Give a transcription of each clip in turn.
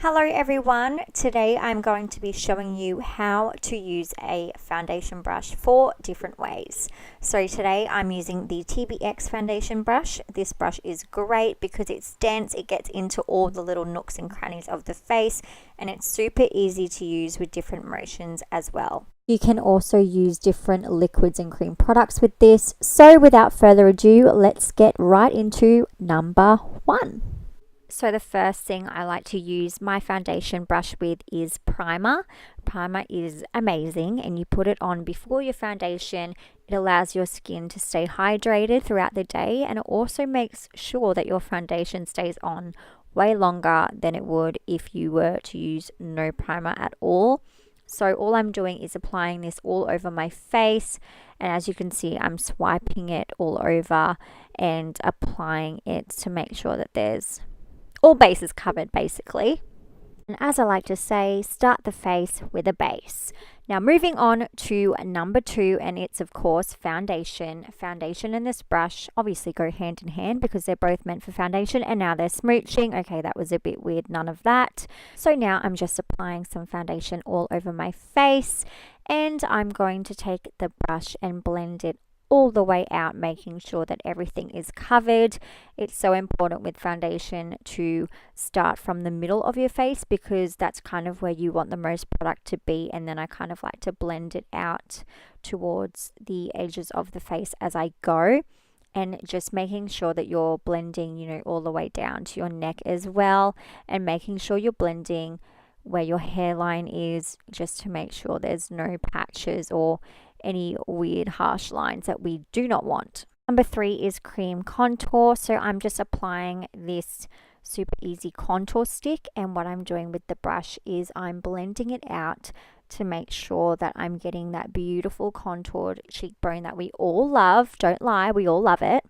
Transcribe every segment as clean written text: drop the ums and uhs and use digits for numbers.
Hello everyone, today I'm going to be showing you how to use a foundation brush 4 different ways. So today I'm using the TBX foundation brush. This brush is great because it's dense, it gets into all the little nooks and crannies of the face, and it's super easy to use with different motions as well. You can also use different liquids and cream products with this. So without further ado, let's get right into number 1. So the first thing I like to use my foundation brush with is primer. Primer is amazing, and you put it on before your foundation. It allows your skin to stay hydrated throughout the day, and it also makes sure that your foundation stays on way longer than it would if you were to use no primer at all. So all I'm doing is applying this all over my face, and as you can see, I'm swiping it all over and applying it to make sure that there's all bases covered basically. And as I like to say, start the face with a base. Now moving on to number 2, and it's of course foundation. Foundation and this brush obviously go hand in hand because they're both meant for foundation, and now they're smooching. Okay, that was a bit weird, none of that. So now I'm just applying some foundation all over my face, and I'm going to take the brush and blend it all the way out, making sure that everything is covered. It's so important with foundation to start from the middle of your face because that's kind of where you want the most product to be, and then I kind of like to blend it out towards the edges of the face as I go, and just making sure that you're blending, all the way down to your neck as well, and making sure you're blending where your hairline is, just to make sure there's no patches or any weird harsh lines that we do not want. Number 3 is cream contour. So I'm just applying this super easy contour stick, and what I'm doing with the brush is I'm blending it out to make sure that I'm getting that beautiful contoured cheekbone that we all love. Don't lie, we all love it.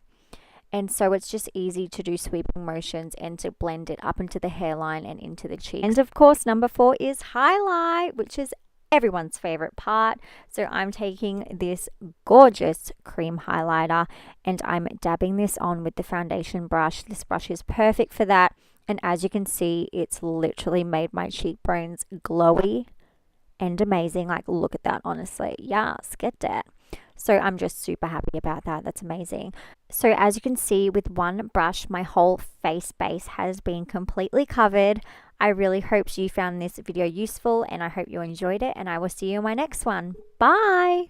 And so it's just easy to do sweeping motions and to blend it up into the hairline and into the cheeks. And of course, number 4 is highlight, which is everyone's favorite part. So I'm taking this gorgeous cream highlighter and I'm dabbing this on with the foundation brush. This brush is perfect for that. And as you can see, it's literally made my cheekbones glowy and amazing. Like, look at that, honestly. Yes, get that. So I'm just super happy about that. That's amazing. So as you can see, with one brush, my whole face base has been completely covered. I really hope you found this video useful, and I hope you enjoyed it, and I will see you in my next one. Bye!